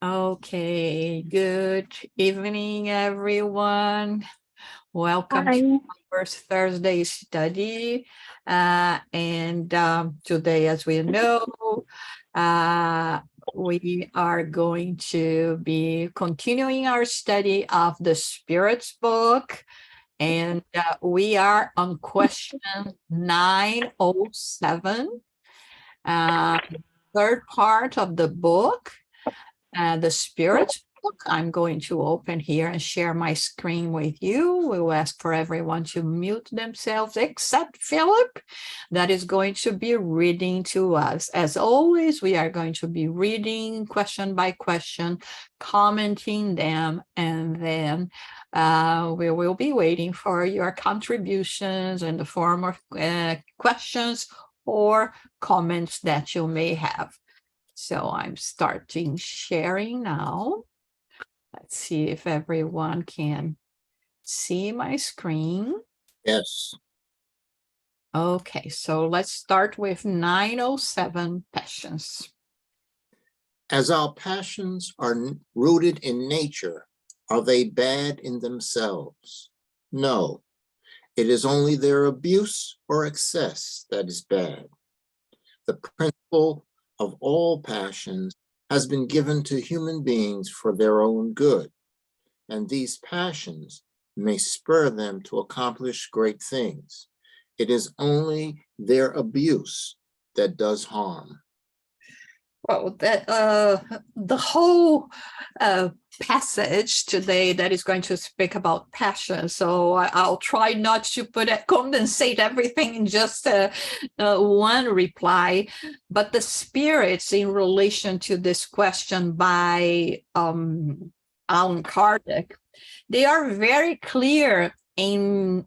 Okay, good evening, everyone. Welcome to Hi. our Thursday study. And today, as we know, uh, we are going to be continuing our study of the Spirits book. And we are on question 907, uh, third part of the book. The Spirits book. I'm going to open here and share my screen with you. We'll ask for everyone to mute themselves except Philip, that is going to be reading to us. As always, we are going to be reading question by question, commenting them, and then we will be waiting for your contributions in the form of questions or comments that you may have. So I'm starting sharing now. Let's see if everyone can see my screen. Yes. Okay, so let's start with 907 passions. As our passions are rooted in nature, are they bad in themselves? No, it is only their abuse or excess that is bad. The principle of all passions has been given to human beings for their own good, and these passions may spur them to accomplish great things. It is only their abuse that does harm. Well, the whole passage today that is going to speak about passion. So I'll try not to condensate everything in just one reply. But the spirits in relation to this question by Allan Kardec, they are very clear in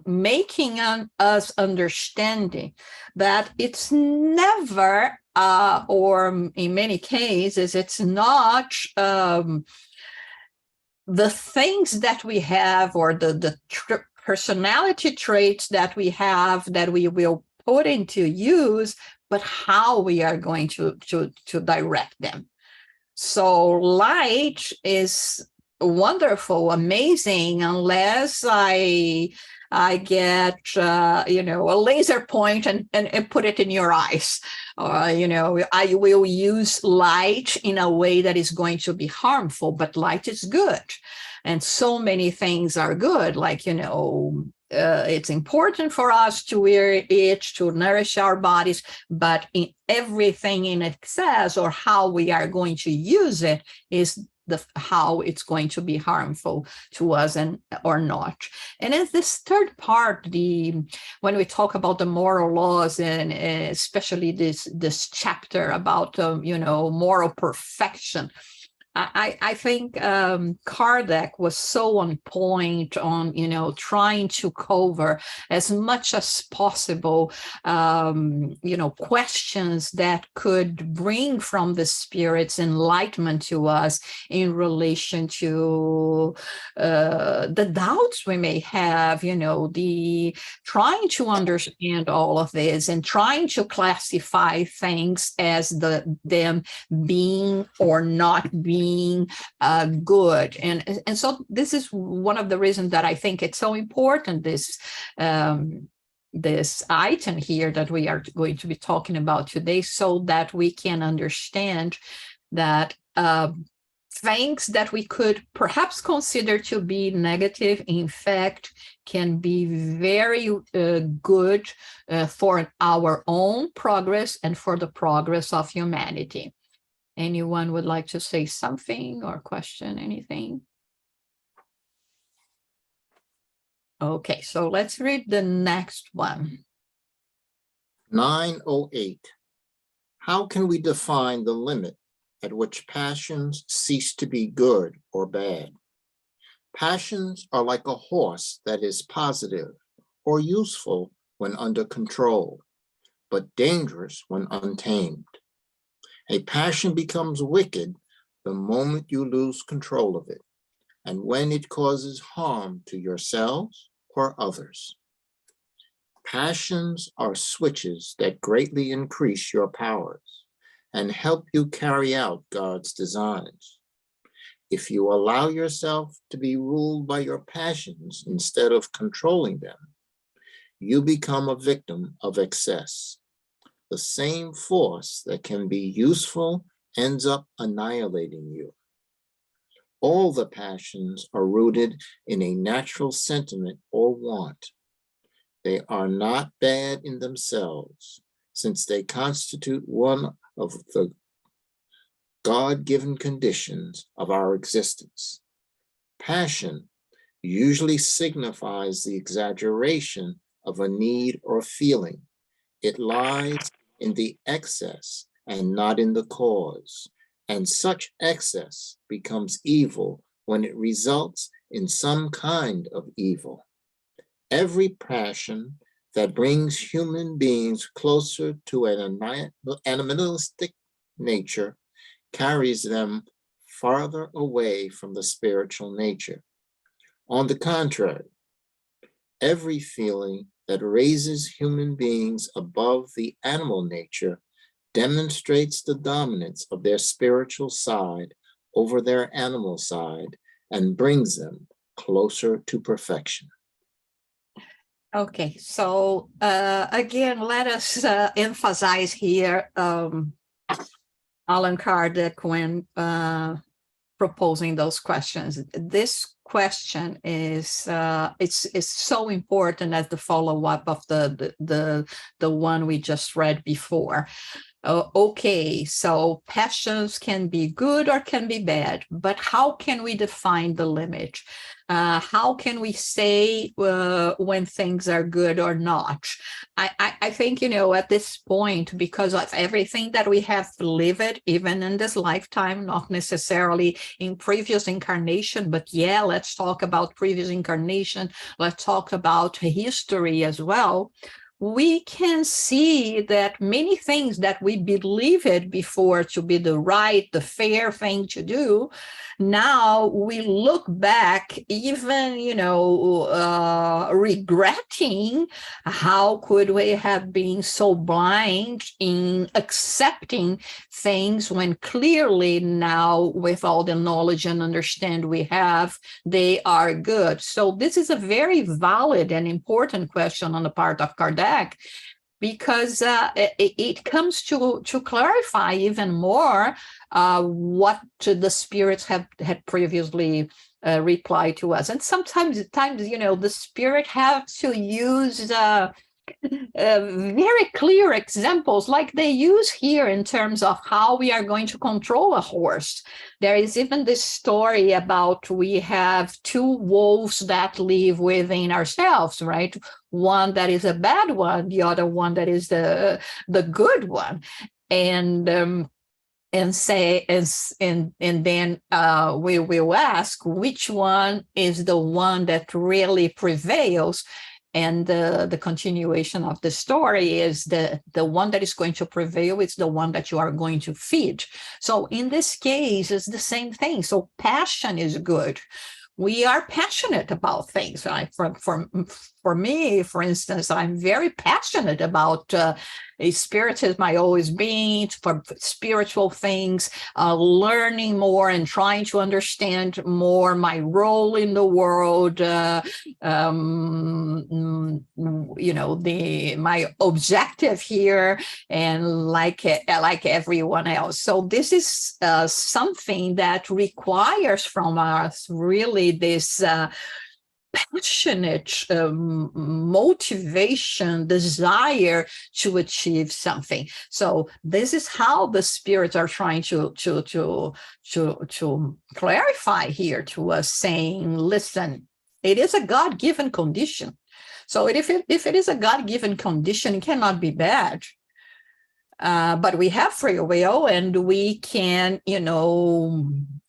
making us understanding that it's never or in many cases it's not the things that we have or the personality traits that we have that we will put into use, but how we are going to direct them. So light is wonderful, amazing, unless I get a laser point and put it in your eyes. I will use light in a way that is going to be harmful, but light is good. And so many things are good, like, it's important for us to wear it to nourish our bodies, but in everything in excess or how we are going to use it is how it's going to be harmful to us and or not. And in this third part, when we talk about the moral laws and especially this chapter about moral perfection, I think Kardec was so on point on, trying to cover as much as possible, questions that could bring from the spirits enlightenment to us in relation to the doubts we may have, the trying to understand all of this and trying to classify things as them being or not being good. And so this is one of the reasons that I think it's so important, this item here that we are going to be talking about today, so that we can understand that things that we could perhaps consider to be negative, in fact, can be very good for our own progress and for the progress of humanity. Anyone would like to say something or question anything? Okay, so let's read the next one. 908. How can we define the limit at which passions cease to be good or bad? Passions are like a horse that is positive or useful when under control, but dangerous when untamed. A passion becomes wicked the moment you lose control of it, and when it causes harm to yourselves or others. Passions are switches that greatly increase your powers, and help you carry out God's designs. If you allow yourself to be ruled by your passions instead of controlling them, you become a victim of excess. The same force that can be useful ends up annihilating you. All the passions are rooted in a natural sentiment or want. They are not bad in themselves, since they constitute one of the God-given conditions of our existence. Passion usually signifies the exaggeration of a need or feeling. It lies in the excess and not in the cause, and such excess becomes evil when it results in some kind of evil. Every passion that brings human beings closer to an animalistic nature carries them farther away from the spiritual nature. On the contrary, every feeling that raises human beings above the animal nature demonstrates the dominance of their spiritual side over their animal side and brings them closer to perfection. Okay, so again, let us emphasize here Allan Kardec when proposing those questions. This question is it's so important as the follow-up of the one we just read before. Okay, so passions can be good or can be bad, but how can we define the limit? How can we say when things are good or not? I think, at this point, because of everything that we have lived, even in this lifetime, not necessarily in previous incarnation, but yeah, let's talk about previous incarnation. Let's talk about history as well. We can see that many things that we believed before to be the right, the fair thing to do, now we look back even, regretting how could we have been so blind in accepting things when clearly now with all the knowledge and understand we have, they are good. So this is a very valid and important question on the part of Kardec, because it comes to clarify even more what the spirits had previously replied to us. And sometimes, the spirit has to use very clear examples like they use here in terms of how we are going to control a horse. There is even this story about we have two wolves that live within ourselves, right? One that is a bad one, the other one that is the good one. And then we will ask which one is the one that really prevails. And the continuation of the story is the one that is going to prevail is the one that you are going to feed. So in this case, it's the same thing. So passion is good. We are passionate about things. For me, for instance, I'm very passionate about spiritism. I always been for spiritual things, learning more and trying to understand more my role in the world. My objective here, and like everyone else. So this is something that requires from us really this passionate motivation, desire to achieve something. So this is how the spirits are trying to clarify here to us, saying, listen, it is a God-given condition. So if it is a God-given condition, it cannot be bad. But we have free will, and we can,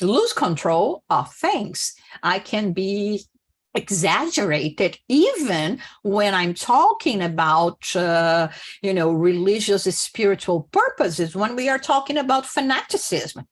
lose control of things. I can be exaggerated even when I'm talking about religious spiritual purposes, when we are talking about fanaticism.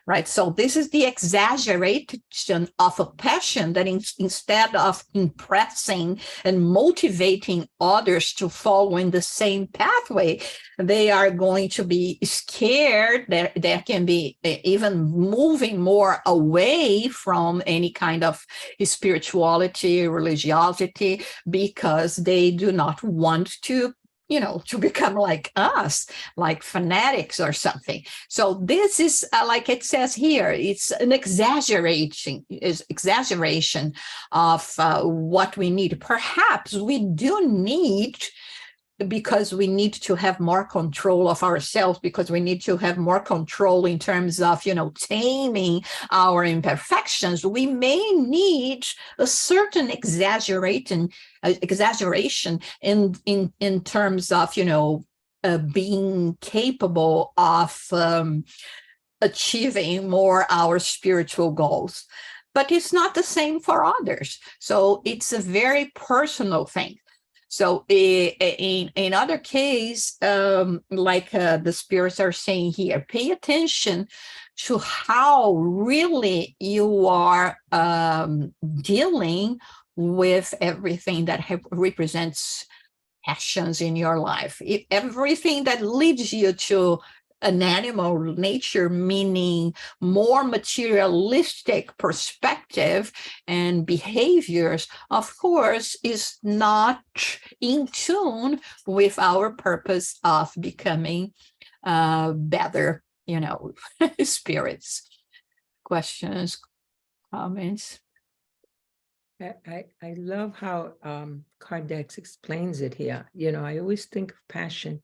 right? So this is the exaggeration of a passion that instead of impressing and motivating others to follow in the same pathway, they are going to be scared that they can be even moving more away from any kind of spirituality, religiosity, because they do not want to, to become like us, like fanatics or something. So this is like it says here, it's an exaggeration of what we need. Perhaps we do need, because we need to have more control of ourselves, because we need to have more control in terms of, taming our imperfections. We may need a certain exaggeration in terms of, being capable of achieving more our spiritual goals. But it's not the same for others. So it's a very personal thing. So in other case, like the spirits are saying here, pay attention to how really you are dealing with everything that represents passions in your life. Everything that leads you to an animal nature, meaning more materialistic perspective and behaviors, of course, is not in tune with our purpose of becoming better, spirits. Questions, comments? I love how Kardec explains it here. I always think of passion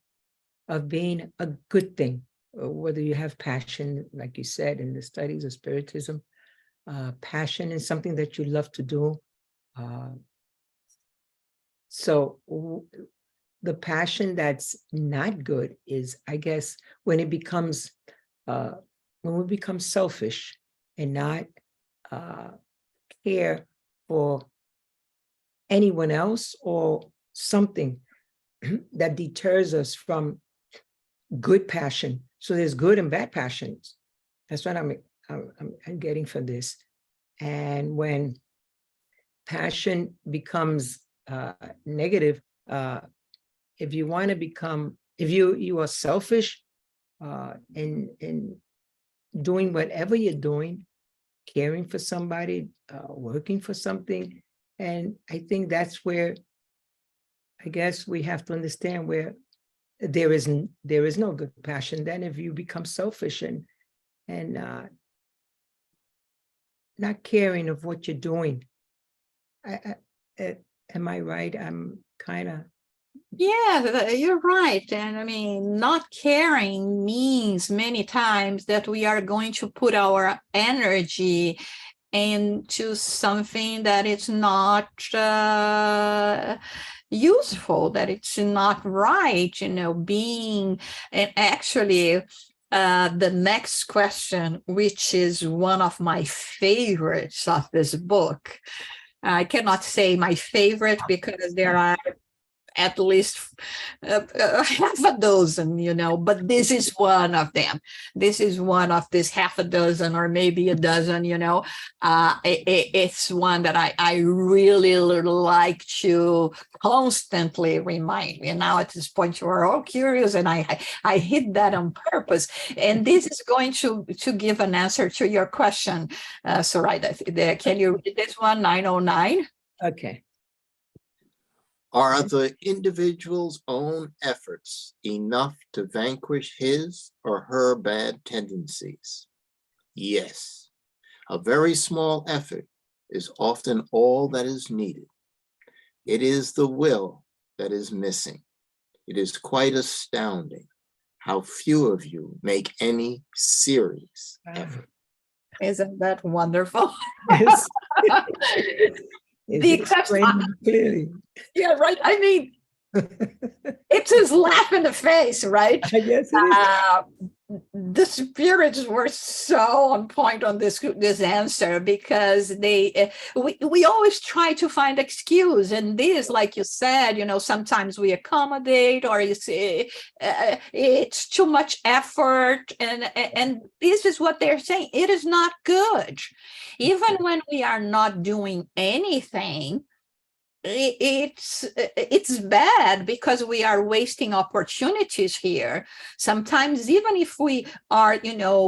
of being a good thing, whether you have passion, like you said, in the studies of Spiritism, passion is something that you love to do. So the passion that's not good is, I guess, when we become selfish and not care for anyone else or something that deters us from good passion. So there's good and bad passions. That's what I'm getting from this. And when passion becomes negative, if you want to become, if you are selfish in doing whatever you're doing, caring for somebody, working for something, and I think that's where, I guess we have to understand where there is no good passion. Then if you become selfish and not caring of what you're doing, am I right? I'm kind of. Yeah, you're right. And I mean, not caring means many times that we are going to put our energy into something that is not useful, that it's not right, being, and actually the next question, which is one of my favorites of this book. I cannot say my favorite because there are at least half a dozen, but this is one of them. This is one of this half a dozen or maybe a dozen, it's one that I really like to constantly remind me. And now at this point, you are all curious, and I hit that on purpose. And this is going to give an answer to your question, Zoraida. Can you read this one, 909? Okay. Are the individual's own efforts enough to vanquish his or her bad tendencies? Yes. A very small effort is often all that is needed. It is the will that is missing. It is quite astounding how few of you make any serious effort. Isn't that wonderful? Yes. Because clearly. Yeah, right. I mean, it's his laugh in the face, right? Yes, it is. the spirits were so on point on this answer, because we always try to find excuse, and this, like you said, sometimes we accommodate, or you see it's too much effort, and this is what they're saying. It is not good, even when we are not doing anything. It's bad, because we are wasting opportunities here. Sometimes, even if we are,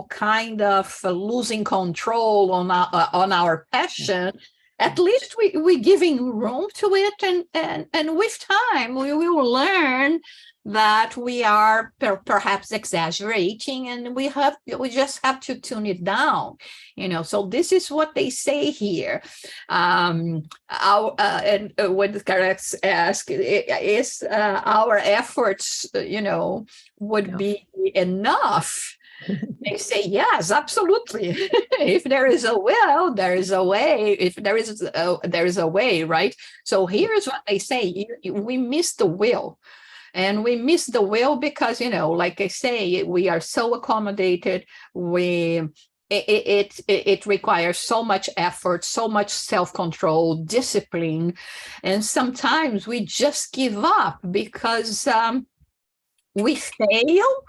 kind of losing control on our passion, at least we giving room to it, and with time we will learn that we are perhaps exaggerating, and we just have to tune it down. So this is what they say here. And when the corrects ask, is our efforts, would be enough? They say, yes, absolutely. If there is a will, there is a way. If there is a way, right? So here's what they say. We miss the will. And we miss the will because, like I say, we are so accommodated. It requires so much effort, so much self-control, discipline. And sometimes we just give up because we fail.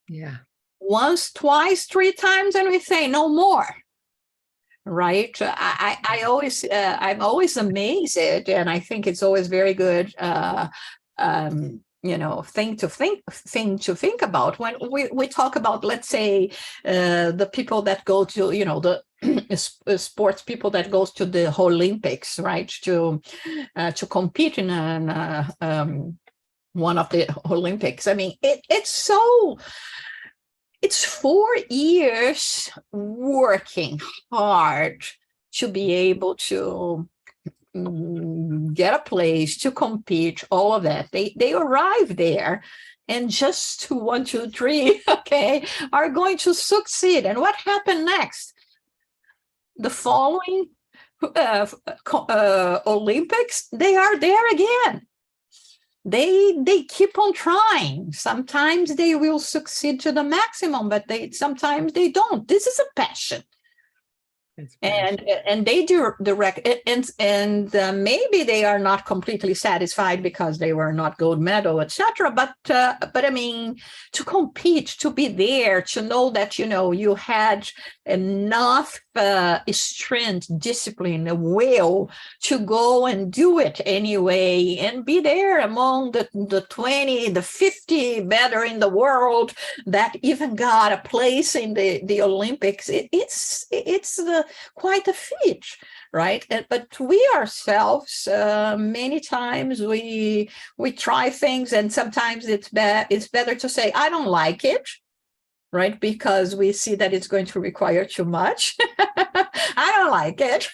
Yeah. Once, twice, three times, and we say no more. Right? I'm always amazed, and I think it's always very good thing to think about when we talk about, let's say, the people that go to, the sports people that goes to the Olympics, right, to compete in one of the Olympics. I mean, it's 4 years working hard to be able to get a place, to compete, all of that. They arrive there, and just 1, 2, 3, okay, are going to succeed. And what happened next? The following Olympics, they are there again. They keep on trying. Sometimes they will succeed to the maximum, but sometimes they don't. This is a passion. And they do direct, and maybe they are not completely satisfied because they were not gold medal, etc. But I mean, to compete, to be there, to know that you had enough strength, discipline, will to go and do it anyway, and be there among the 20, the 50 better in the world that even got a place in the Olympics. It's quite a feat, right? But we ourselves, many times we try things, and sometimes it's better to say, I don't like it, right? Because we see that it's going to require too much. I don't like it.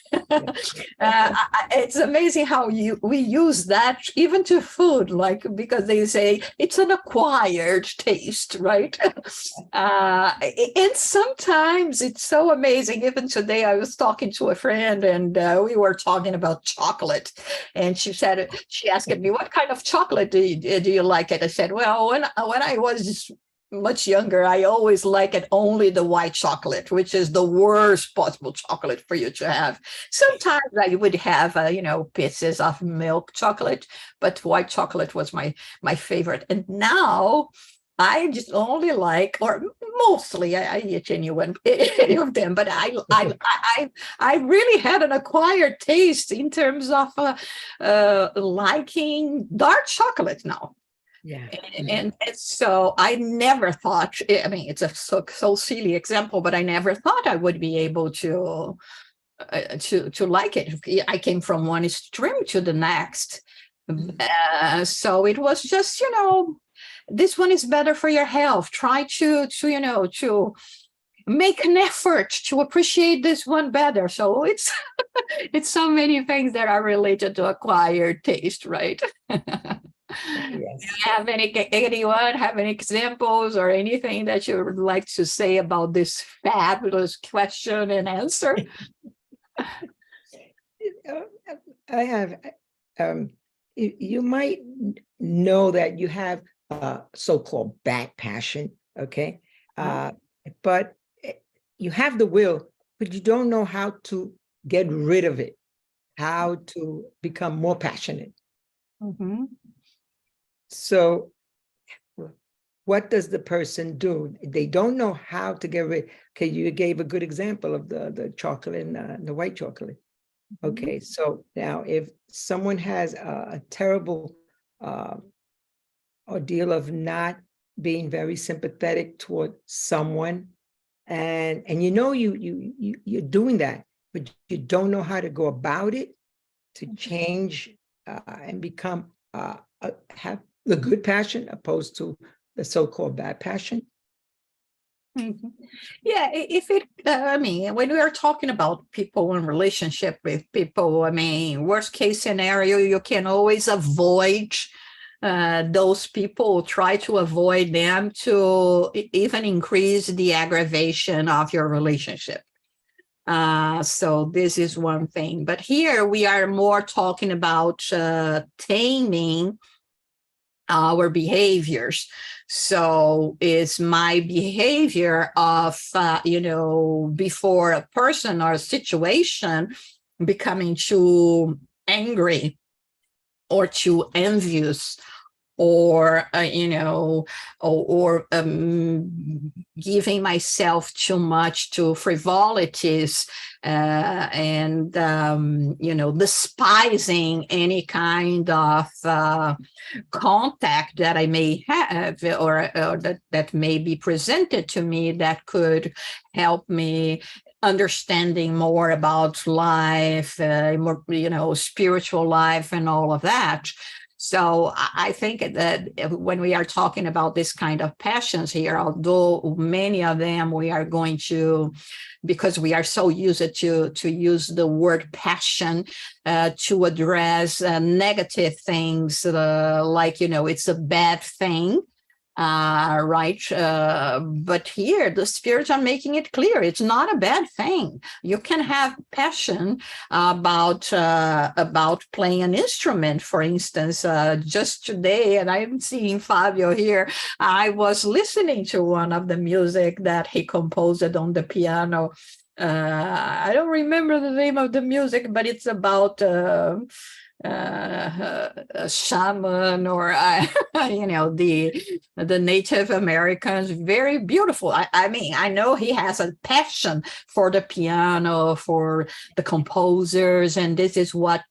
It's amazing how we use that even to food, because they say it's an acquired taste, right? And sometimes it's so amazing. Even today, I was talking to a friend, and we were talking about chocolate, and she asked me, what kind of chocolate do you like it? I said, well, when I was much younger, I always liked only the white chocolate, which is the worst possible chocolate for you to have. Sometimes I would have, pieces of milk chocolate, but white chocolate was my favorite. And now I just only like, or mostly, I eat any of them, but I really had an acquired taste in terms of liking dark chocolate now. Yeah. And so I never thought, I mean, it's a so silly example, but I never thought I would be able to like it. I came from one extreme to the next. So it was just, this one is better for your health. Try to make an effort to appreciate this one better. So it's so many things that are related to acquired taste, right? Yes. Anyone have any examples or anything that you would like to say about this fabulous question and answer? I have, you might know that you have so-called bad passion, okay? But you have the will, but you don't know how to get rid of it, how to become more passionate. Mhm. So what does the person do? They don't know how to get rid. Okay, you gave a good example of the chocolate and the white chocolate. Okay, so now if someone has a terrible ordeal of not being very sympathetic toward someone, and you know you're doing that, but you don't know how to go about it to change and become have the good passion opposed to the so-called bad passion. Mhm. Yeah, if it, I mean, when we are talking about people in relationship with people, I mean, worst case scenario, you can always avoid those people, try to avoid them to even increase the aggravation of your relationship. So this is one thing. But here we are more talking about taming our behaviors. So it's my behavior of, before a person or a situation becoming too angry or too envious or giving myself too much to frivolities and despising any kind of contact that I may have or that may be presented to me that could help me understanding more about life, more, spiritual life and all of that. So I think that when we are talking about this kind of passions here, although many of them we are going to, because we are so used to use the word passion to address negative things, like, it's a bad thing. Right. But here the spirits are making it clear it's not a bad thing. You can have passion about playing an instrument, for instance. Just today, and I'm seeing Fabio here, I was listening to one of the music that he composed on the piano. I don't remember the name of the music, but it's about a shaman or the Native Americans. Very beautiful. I mean, I know he has a passion for the piano, for the composers, and this is what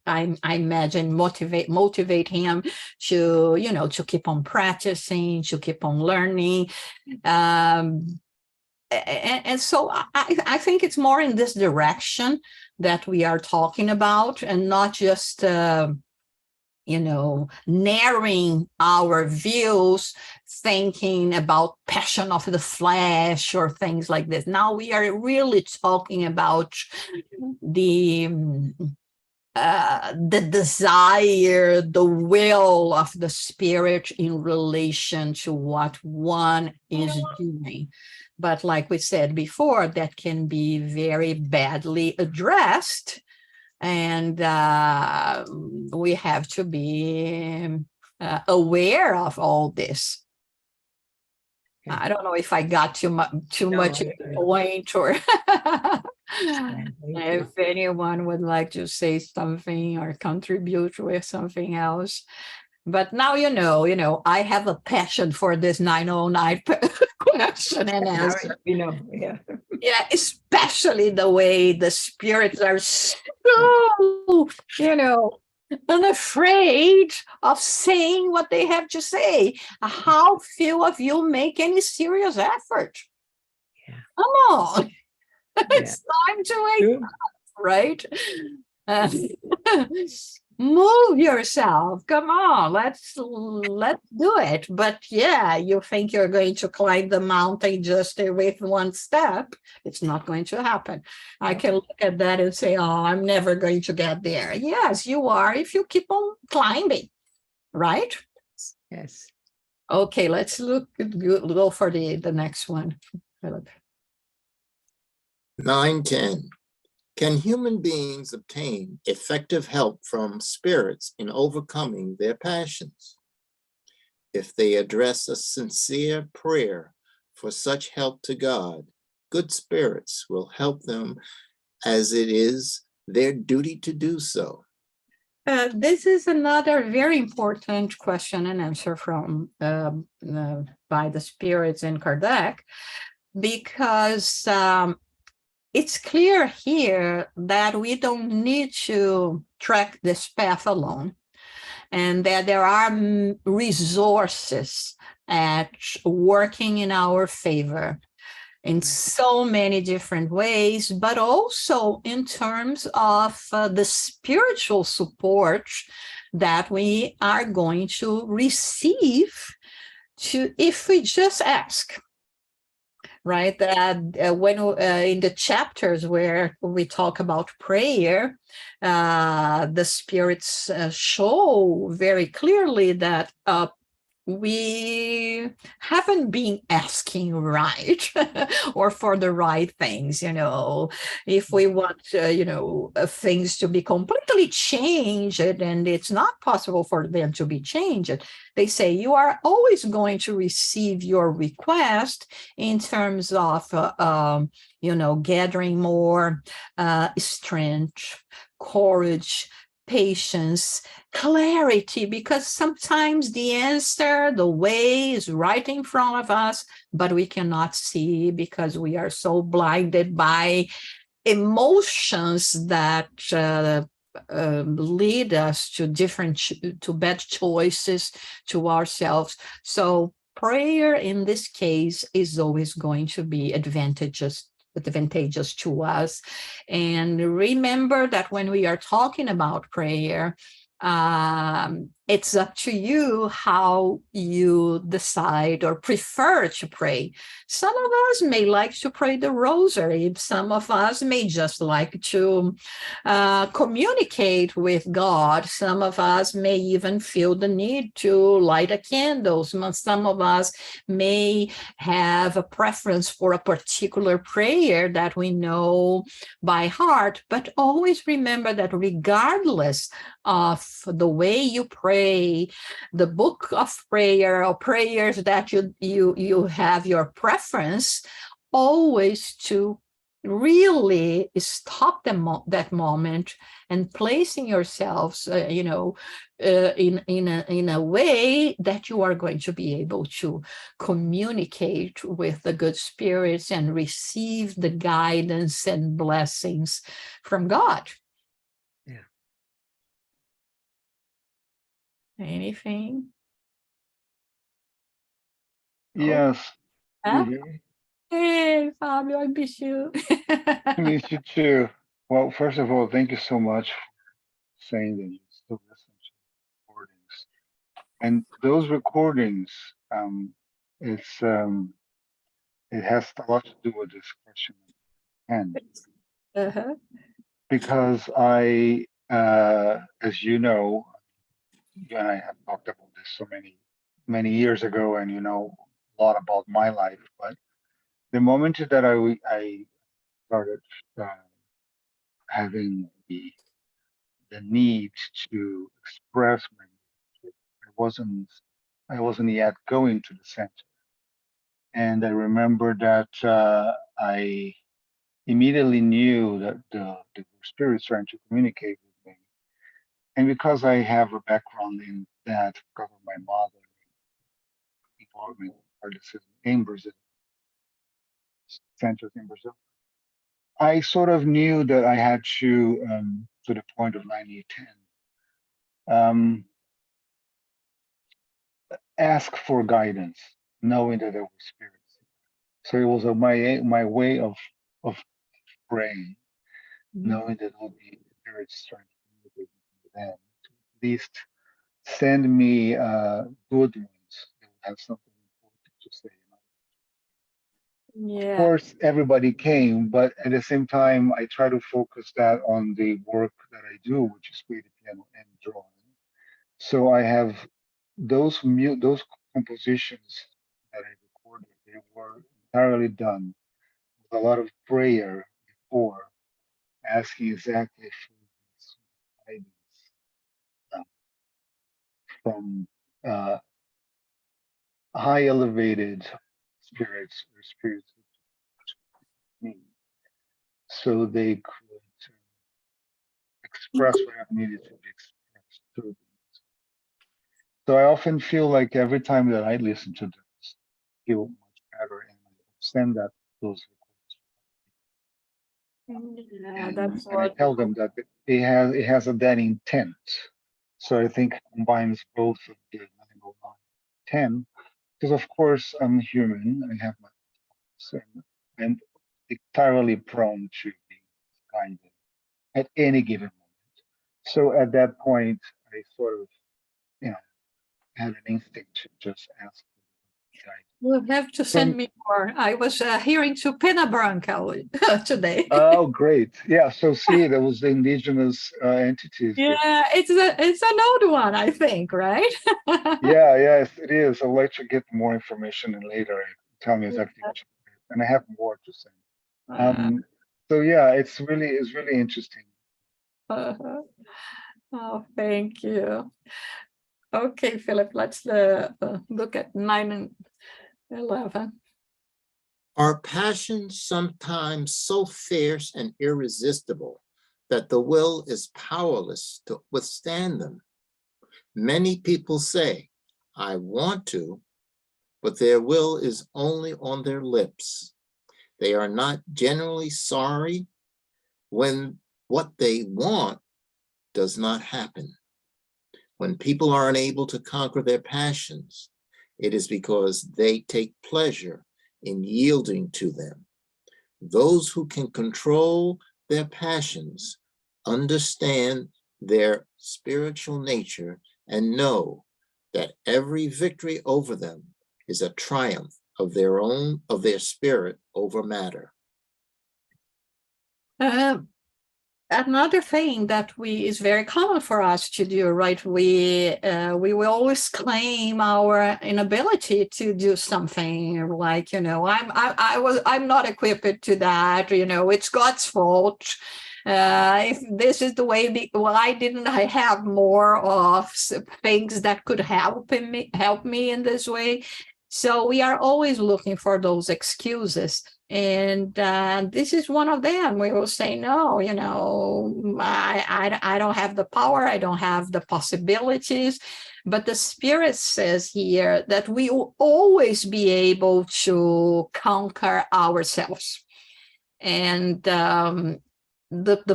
I imagine motivate him to to keep on practicing, to keep on learning. And so I think it's more in this direction that we are talking about, and not just narrowing our views, thinking about passion of the flesh or things like this. Now we are really talking about the desire, the will of the spirit in relation to what one is doing. But like we said before, that can be very badly addressed. And we have to be aware of all this. I don't know if I got too much point, or if anyone would like to say something or contribute with something else. But now I have a passion for this 909 question and answer. Yeah, especially the way the spirits are so, unafraid of saying what they have to say. How few of you make any serious effort? Yeah. Come on. It's time to wake up, right? Move yourself. Come on, let's do it. But yeah, you think you're going to climb the mountain just with one step. It's not going to happen. I can look at that and say, oh, I'm never going to get there. Yes, you are, if you keep on climbing, right? Yes. Okay, let's go for the next one, Philip. 910. Can human beings obtain effective help from spirits in overcoming their passions? If they address a sincere prayer for such help to God, good spirits will help them as it is their duty to do so. This is another very important question and answer from by the spirits in Kardec, because it's clear here that we don't need to track this path alone, and that there are resources at working in our favor in so many different ways, but also in terms of the spiritual support that we are going to receive if we just ask. Right, that when in the chapters where we talk about prayer, the spirits show very clearly that we haven't been asking right or for the right things. If we want things to be completely changed, and it's not possible for them to be changed, they say you are always going to receive your request in terms of gathering more strength, courage, patience, clarity, because sometimes the answer, the way is right in front of us, but we cannot see because we are so blinded by emotions that lead us to bad choices to ourselves. So prayer in this case is always going to be advantageous to us. And remember that when we are talking about prayer, it's up to you how you decide or prefer to pray. Some of us may like to pray the rosary. Some of us may just like to communicate with God. Some of us may even feel the need to light a candle. Some of us may have a preference for a particular prayer that we know by heart. But always remember that regardless of the way you pray, the book of prayer or prayers that you have your preference, always to really stop that moment and placing yourselves in a way that you are going to be able to communicate with the good spirits and receive the guidance and blessings from God. Anything? Yes. Huh? Mhm. Hey, Fabio, I miss you. Me too. Well, first of all, thank you so much for saying that you still listen to recordings. And those recordings, it's it has a lot to do with this question, and Uh-huh. because as you know, you and I have talked about this so many years ago, and you know a lot about my life. But the moment that I started having the need to express my music, I wasn't yet going to the center, and I remember that I immediately knew that the spirits trying to communicate with me. And because I have a background in that, because of my mother involvement in artists in Brazil, centers in Brazil, I sort of knew that I had to the point of 9810, ask for guidance, knowing that there were spirits. So it was my way of praying, knowing that all the spirits trying to communicate with them, to at least send me good ones that would have something important to say. Of Yeah. course, everybody came, but at the same time, I try to focus that on the work that I do, which is play the piano and drawing. So I have those compositions that I recorded. They were entirely done with a lot of prayer before, asking exactly for this guidance from high elevated spirits or spirits me, so they could express whatever needed to be expressed through them. So I often feel like every time that I listen to this, I feel much better and I send that those Yeah, and, that's and I what. tell them that it has that intent. So I think it combines both of the 909 10, because of course I'm human, I have my and I'm entirely prone to being guided at any given moment. So at that point, I sort of, you know, had an instinct to just ask for guidance. You'll have to So send me more. I was hearing to Pena Branca today. oh, great. Yeah. So see, there was the indigenous entities there. Yeah, it's an old one, I think, right? Yeah, yes, it is. I'd like to get more information and later tell me exactly what you did. And I have more to say. Uh, So yeah, it's really interesting. uh-huh. Oh, thank you. Okay, Philip, let's look at 9 and 11. Are passions sometimes so fierce and irresistible that the will is powerless to withstand them? Many people say, I want to, but their will is only on their lips. They are not generally sorry when what they want does not happen. When people are unable to conquer their passions, it is because they take pleasure in yielding to them. Those who can control their passions understand their spiritual nature and know that every victory over them is a triumph of their spirit over matter. Another thing that is very common for us to do, right? We will always claim our inability to do something, like, I'm not equipped to that. It's God's fault. If this is the way, why didn't I have more of things that could help me in this way? So we are always looking for those excuses. And this is one of them. We will say, no, I don't have the power. I don't have the possibilities. But the Spirit says here that we will always be able to conquer ourselves. And the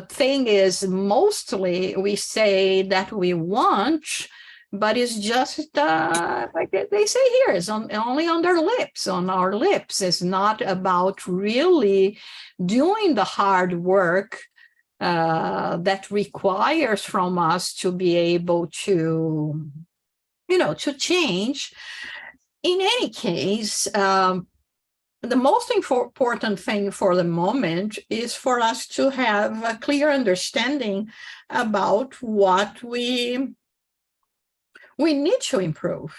thing is, mostly we say that we want, but it's just like they say here, it's only on their lips, on our lips. It's not about really doing the hard work that requires from us to be able to, to change. In any case, the most important thing for the moment is for us to have a clear understanding about what we need to improve.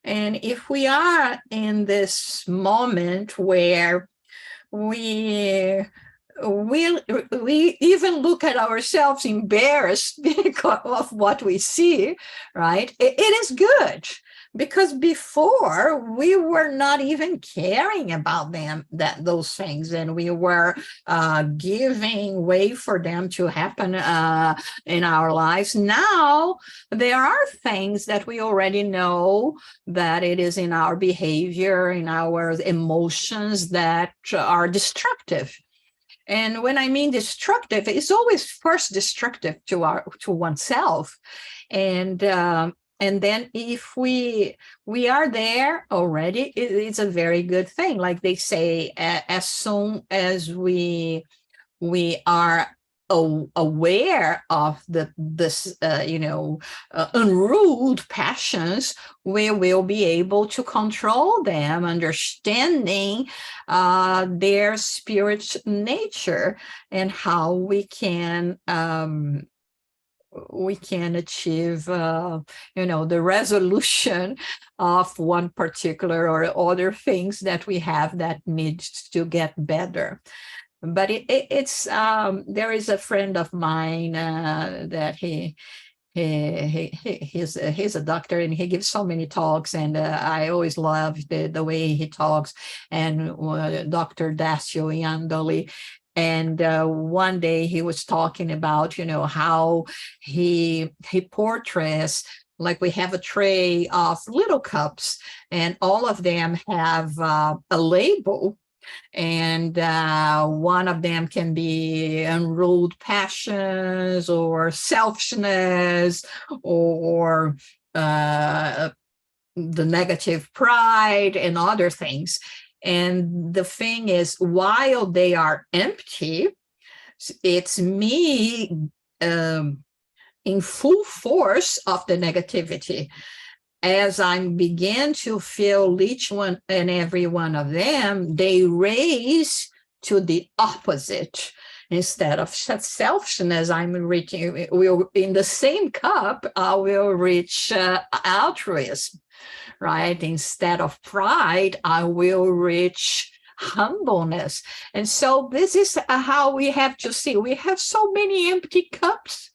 And if we are in this moment where we even look at ourselves embarrassed because of what we see, right? It is good, because before we were not even caring about those things, and we were giving way for them to happen in our lives. Now there are things that we already know that it is in our behavior, in our emotions, that are destructive. And when I mean destructive, it's always first destructive to oneself. And then if we are there already, it's a very good thing. Like they say, as soon as we are aware of this unruled passions, we will be able to control them, understanding their spirit nature, and how we can achieve the resolution of one particular or other things that we have that needs to get better. But it's there is a friend of mine that he He's a doctor, and he gives so many talks, and I always love the way he talks. And Dr. Dacio Iandoli, and one day he was talking about, how he portrays, like, we have a tray of little cups, and all of them have a label, and one of them can be unruled passions or selfishness, or the negative pride and other things. And the thing is, while they are empty, it's me in full force of the negativity. As I begin to feel each one and every one of them, they raise to the opposite. Instead of selfishness, I'm reaching, in the same cup, I will reach altruism, right? Instead of pride, I will reach humbleness. And so this is how we have to see. We have so many empty cups,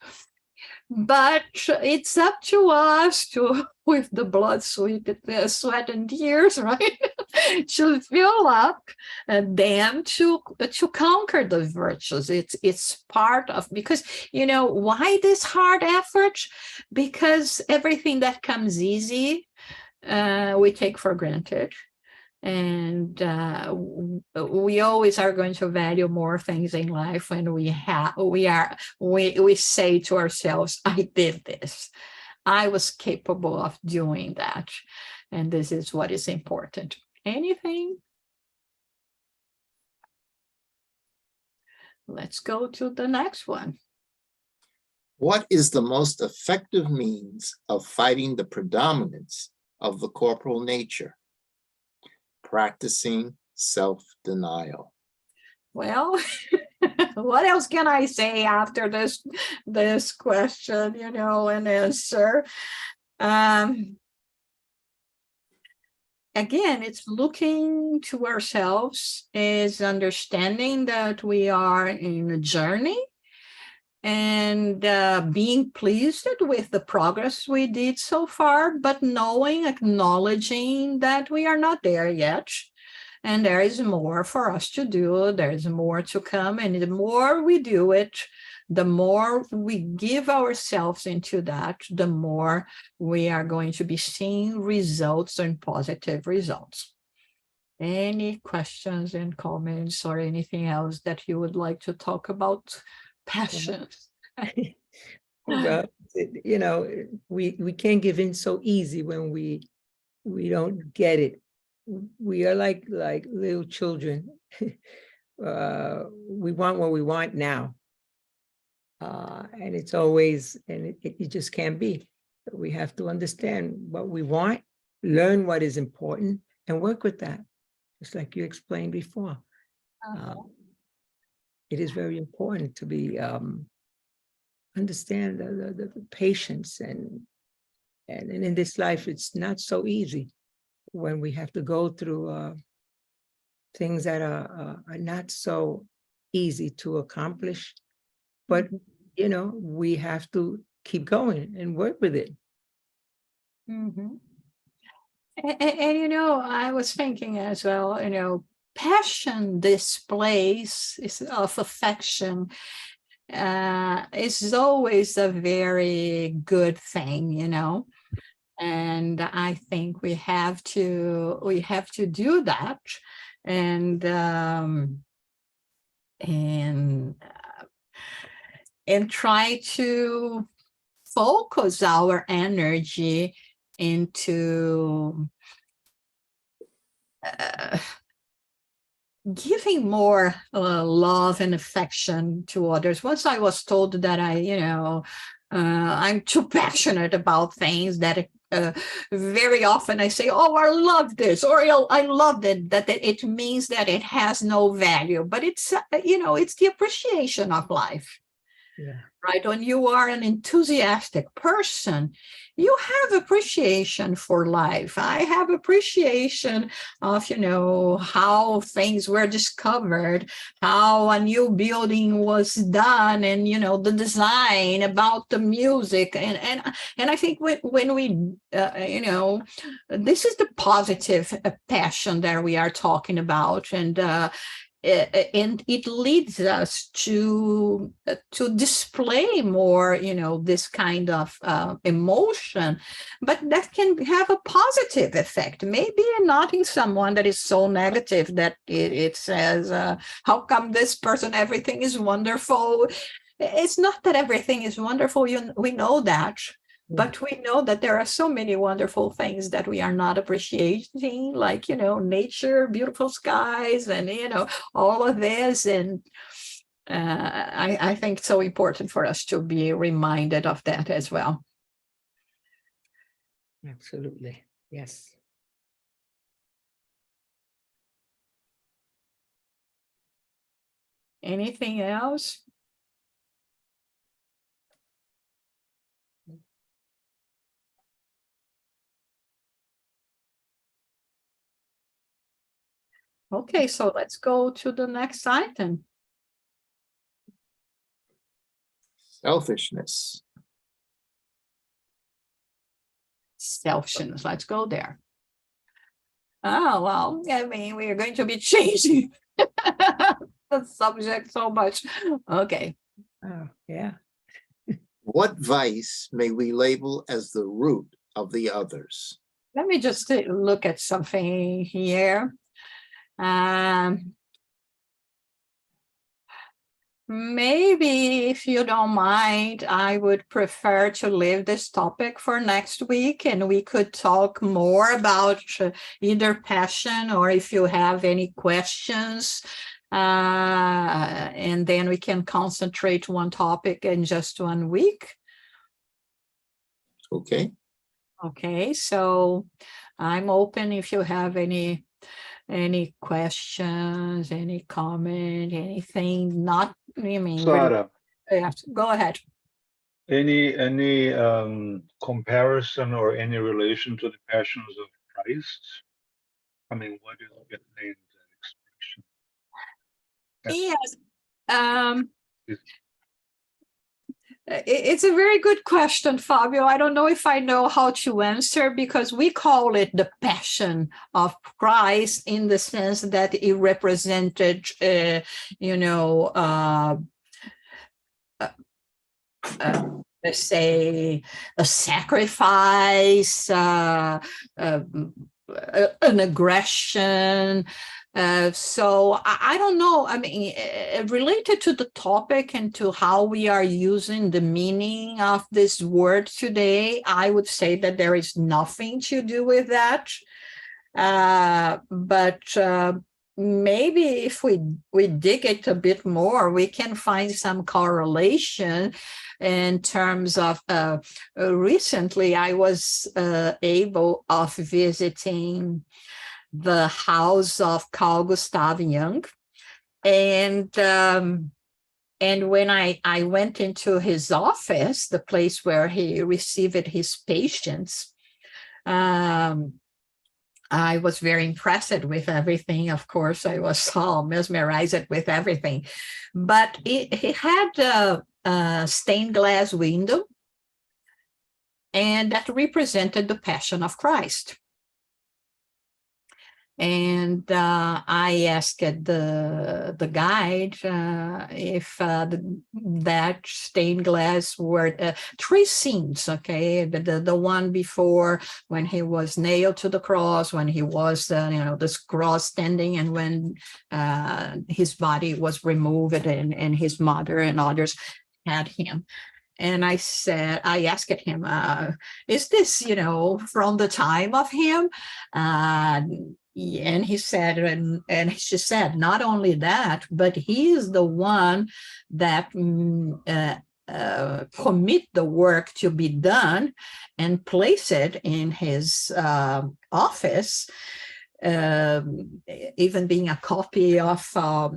but it's up to us to, with the blood, sweat and tears, right, to fill up, and then to conquer the virtues. It's part of, because why this hard effort? Because everything that comes easy, we take for granted. And we always are going to value more things in life when we say to ourselves, I did this. I was capable of doing that. And this is what is important. Anything? Let's go to the next one. What is the most effective means of fighting the predominance of the corporal nature? Practicing self-denial. Well, what else can I say after this question, and answer? Again, it's looking to ourselves, is understanding that we are in a journey, and being pleased with the progress we did so far, but acknowledging that we are not there yet. And there is more for us to do. There's more to come. And the more we do it, the more we give ourselves into that, the more we are going to be seeing results and positive results. Any questions and comments or anything else that you would like to talk about? Passions. Well, we can't give in so easy when we don't get it. We are like little children. We want what we want now, and it's always, and it just can't be. We have to understand what we want, learn what is important, and work with that. Just like you explained before. It is very important to be understand the patience, and in this life it's not so easy when we have to go through things that are not so easy to accomplish, but we have to keep going and work with it. Mm-hmm. And I was thinking as well, passion displays of affection is always a very good thing, and I think we have to do that, and try to focus our energy into giving more love and affection to others. Once I was told that I'm too passionate about things, that very often I say, oh, I love this, or I love that it means that it has no value, but it's it's the appreciation of life, Yeah. right? When you are an enthusiastic person, you have appreciation for life. I have appreciation of, how things were discovered, how a new building was done, and, the design, about the music. And I think when we, this is the positive passion that we are talking about. And it leads us to display more, this kind of emotion, but that can have a positive effect. Maybe not in someone that is so negative that it says, "How come this person everything is wonderful?" It's not that everything is wonderful. We know that. But we know that there are so many wonderful things that we are not appreciating, like, nature, beautiful skies, and, all of this. And I think it's so important for us to be reminded of that as well. Absolutely. Yes. Anything else? Okay, so let's go to the next item. Selfishness. Selfishness. Let's go there. Oh, well, I mean, we are going to be changing the subject so much. Okay. Oh, yeah. What vice may we label as the root of the others? Let me just look at something here. Maybe, if you don't mind, I would prefer to leave this topic for next week, and we could talk more about either passion, or if you have any questions, and then we can concentrate one topic in just 1 week. Okay. Okay, so I'm open if you have any questions, any comment, anything not, Sarah, yes, go ahead. any comparison or any relation to the passions of Christ? I mean, what is it named that expression? Yes. Is- It's a very good question, Fabio. I don't know if I know how to answer, because we call it the passion of Christ in the sense that it represented, let's say, a sacrifice, an aggression. So I don't know. I mean, related to the topic and to how we are using the meaning of this word today, I would say that there is nothing to do with that. But maybe if we dig it a bit more, we can find some correlation in terms of recently I was able of visiting the house of Carl Gustav Jung, and when I went into his office, the place where he received his patients, I was very impressed with everything. Of course, I was all mesmerized with everything. But he had a stained glass window, and that represented the Passion of Christ. And I asked the guide if that stained glass were 3 scenes, okay? The one before, when he was nailed to the cross, when he was, this cross standing, and when his body was removed, and his mother and others had him. And I asked him, is this, from the time of him? And he said, and she said, not only that, but he is the one that commit the work to be done and place it in his office. even being a copy of a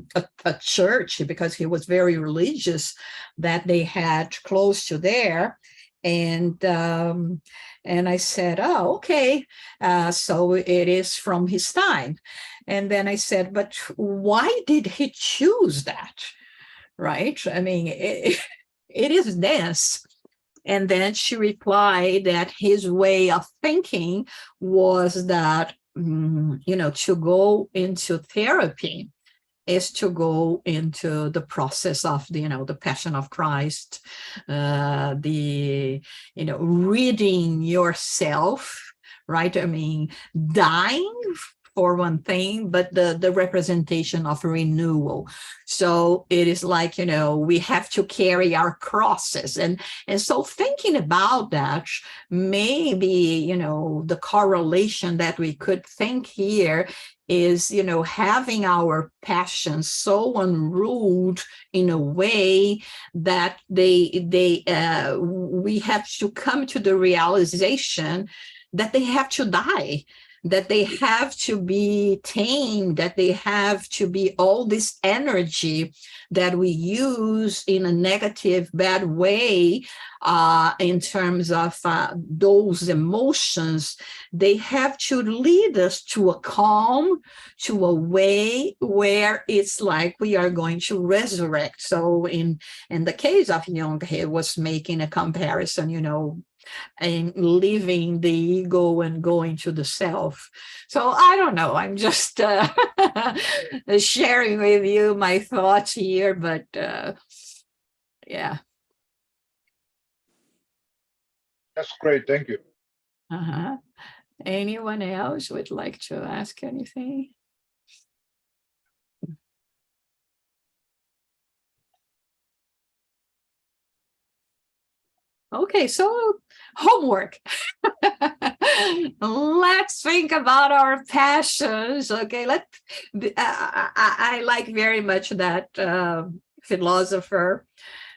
church, because he was very religious, that they had close to there. And I said, oh, okay, so it is from his time. And then I said, but why did he choose that? Right? I mean, it is dance. And then she replied that his way of thinking was that, to go into therapy is to go into the process of the Passion of Christ, reading yourself, right? I mean, dying for one thing, but the representation of renewal. So it is like, we have to carry our crosses. And so thinking about that, maybe, the correlation that we could think here is, having our passions so unruled in a way that we have to come to the realization that they have to die, that they have to be tamed, that they have to be all this energy that we use in a negative, bad way, in terms of those emotions. They have to lead us to a calm, to a way where it's like we are going to resurrect. So in the case of Jung, he was making a comparison, and leaving the ego and going to the self. So I don't know. I'm just sharing with you my thoughts here, but yeah. That's great. Thank you. Uh-huh. Anyone else would like to ask anything? Okay, so homework. Let's think about our passions. Okay, I like very much that philosopher,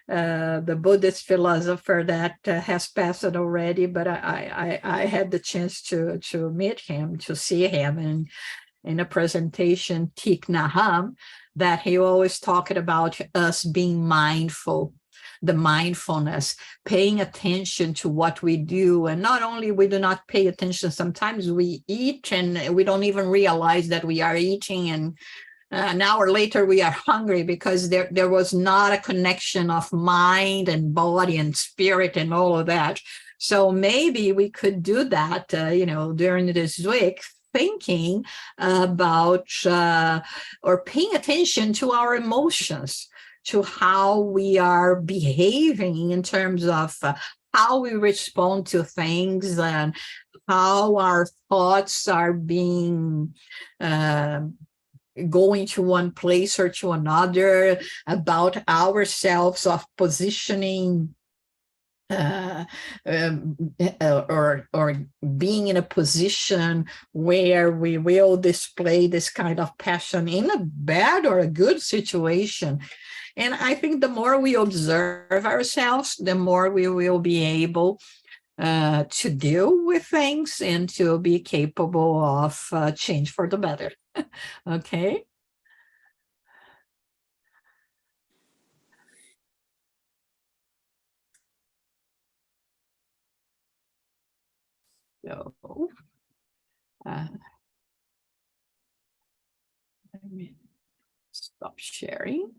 the Buddhist philosopher that has passed already, but I had the chance to meet him, to see him in a presentation, Thich Nhat Hanh, that he always talked about us being mindful, the mindfulness, paying attention to what we do. And not only we do not pay attention, sometimes we eat and we don't even realize that we are eating, and an hour later we are hungry because there was not a connection of mind and body and spirit and all of that. So maybe we could do that, during this week, thinking about or paying attention to our emotions, to how we are behaving in terms of how we respond to things, and how our thoughts are being going to one place or to another, about ourselves, of positioning or being in a position where we will display this kind of passion in a bad or a good situation. And I think the more we observe ourselves, the more we will be able to deal with things and to be capable of change for the better. Okay. So, let me stop sharing.